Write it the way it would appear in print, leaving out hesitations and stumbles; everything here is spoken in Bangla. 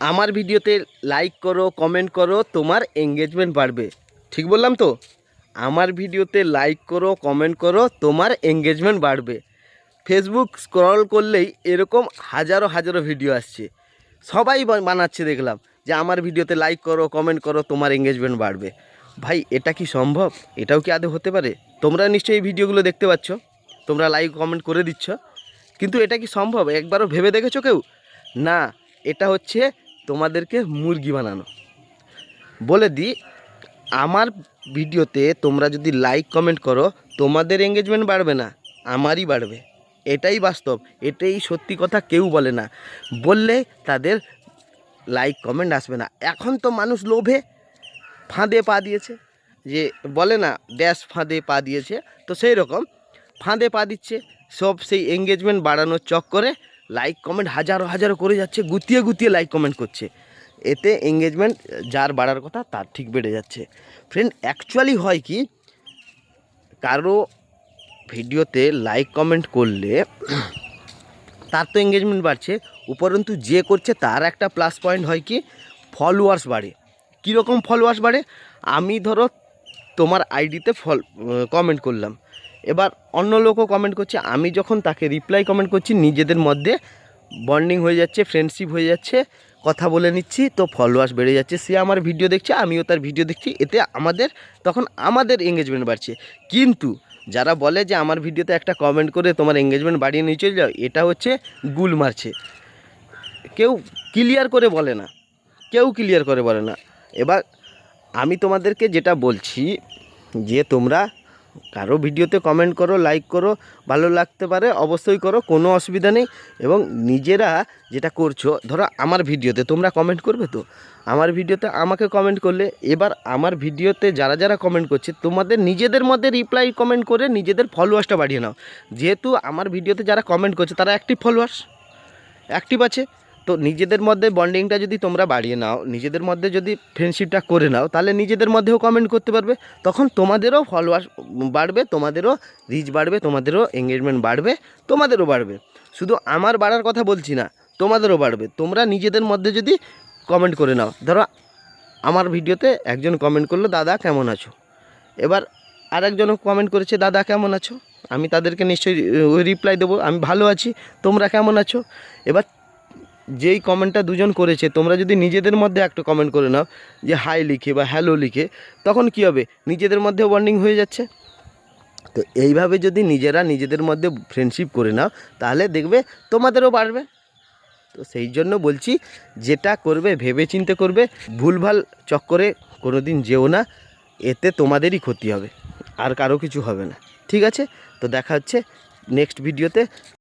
আমার ভিডিওতে লাইক করো, কমেন্ট করো, তোমার এঙ্গেজমেন্ট বাড়বে। ঠিক বললাম তো? আমার ভিডিওতে লাইক করো, কমেন্ট করো, তোমার এঙ্গেজমেন্ট বাড়বে। ফেসবুক স্ক্রল করলেই এরকম হাজারো হাজারো ভিডিও আসছে, সবাই বানাচ্ছে দেখলাম যে আমার ভিডিওতে লাইক করো, কমেন্ট করো, তোমার এঙ্গেজমেন্ট বাড়বে। ভাই, এটা কি সম্ভব? এটাও কি আদৌ হতে পারে? তোমরা নিশ্চয়ই এই ভিডিওগুলো দেখতে পাচ্ছ, তোমরা লাইক কমেন্ট করে দিচ্ছ, কিন্তু এটা কি সম্ভব? একবারও ভেবে দেখেছো কেউ? না, এটা হচ্ছে তোমাদেরকে মুরগি বানানো। বলে দিই, আমার ভিডিওতে তোমরা যদি লাইক কমেন্ট করো, তোমাদের এঙ্গেজমেন্ট বাড়বে না, আমারই বাড়বে। এটাই বাস্তব, এটাই সত্যি কথা, কেউ বলে না। বললে তাদের লাইক কমেন্ট আসবে না। এখন তো মানুষ লোভে ফাঁদে পা দিয়েছে, যে বলে না ড্যাশ ফাঁদে পা দিয়েছে, তো সেই রকম ফাঁদে পা দিচ্ছে সব। সেই এঙ্গেজমেন্ট বাড়ানোর চক্করে লাইক কমেন্ট হাজারো হাজারো করে যাচ্ছে, গুতিয়ে গুতিয়ে লাইক কমেন্ট করছে। এতে এঙ্গেজমেন্ট যার বাড়ার কথা তার ঠিক বেড়ে যাচ্ছে। ফ্রেন্ড, অ্যাকচুয়ালি হয় কি, কারো ভিডিওতে লাইক কমেন্ট করলে তার তো এঙ্গেজমেন্ট বাড়ছে, উপরন্তু যে করছে তার একটা প্লাস পয়েন্ট হয় কি, ফলোয়ার্স বাড়ে। কীরকম ফলোয়ার্স বাড়ে? আমি ধরো তোমার আইডিতে কমেন্ট করলাম, এবার অন্য লোকও কমেন্ট করছে, আমি যখন তাকে রিপ্লাই কমেন্ট করছি, নিজেদের মধ্যে বন্ডিং হয়ে যাচ্ছে, ফ্রেন্ডশিপ হয়ে যাচ্ছে, কথা বলে নিচ্ছি, তো ফলোয়ার্স বেড়ে যাচ্ছে। সে আমার ভিডিও দেখছে, আমিও তার ভিডিও দেখছি, এতে তখন আমাদের এঙ্গেজমেন্ট বাড়ছে। কিন্তু যারা বলে যে আমার ভিডিওতে একটা কমেন্ট করে তোমার এঙ্গেজমেন্ট বাড়িয়ে নিয়ে চলে যাও, এটা হচ্ছে গুল মারছে। কেউ ক্লিয়ার করে বলে না, এবার আমি তোমাদেরকে যেটা বলছি, যে তোমরা কারো ভিডিওতে কমেন্ট করো, লাইক করো, ভালো লাগতে পারে অবশ্যই করো, কোনো অসুবিধা নেই। এবং নিজেরা যেটা করছো, ধরো আমার ভিডিওতে তোমরা কমেন্ট করবে, তো আমার ভিডিওতে আমাকে কমেন্ট করলে, এবার আমার ভিডিওতে যারা যারা কমেন্ট করছে, তোমাদের নিজেদের মধ্যে রিপ্লাই কমেন্ট করে নিজেদের ফলোয়ার্সটা বাড়িয়ে নাও। যেহেতু আমার ভিডিওতে যারা কমেন্ট করছে তারা অ্যাক্টিভ আছে, তো নিজেদের মধ্যে বন্ডিংটা যদি তোমরা বাড়িয়ে নাও, নিজেদের মধ্যে যদি ফ্রেন্ডশিপটা করে নাও, তাহলে নিজেদের মধ্যেও কমেন্ট করতে পারবে। তখন তোমাদেরও ফলোয়ার বাড়বে, তোমাদেরও রিচ বাড়বে, তোমাদেরও এঙ্গেজমেন্ট বাড়বে, তোমাদেরও বাড়বে। শুধু আমার বাড়ার কথা বলছি না, তোমাদেরও বাড়বে। তোমরা নিজেদের মধ্যে যদি কমেন্ট করে নাও, ধরো আমার ভিডিওতে একজন কমেন্ট করলো, দাদা কেমন আছো? এবার আরেকজনও কমেন্ট করেছে, দাদা কেমন আছো? আমি তাদেরকে নিশ্চয়ই রিপ্লাই দেবো, আমি ভালো আছি, তোমরা কেমন আছো? এবার যেই কমেন্টটা দুজন করেছে, তোমরা যদি নিজেদের মধ্যে একটা কমেন্ট করে নাও, যে হাই লিখে বা হ্যালো লিখে, তখন কি হবে? নিজেদের মধ্যেও বন্ডিং হয়ে যাচ্ছে। তো এইভাবে যদি নিজেরা নিজেদের মধ্যে ফ্রেন্ডশিপ করে নাও, তাহলে দেখবে তোমাদেরও বাড়বে। তো সেই জন্য বলছি, যেটা করবে ভেবে চিন্তে করবে, ভুলভাল চক্করে কোনো দিন যেও না, এতে তোমাদেরই ক্ষতি হবে, আর কারো কিছু হবে না। ঠিক আছে? তো দেখা হচ্ছে নেক্সট ভিডিওতে।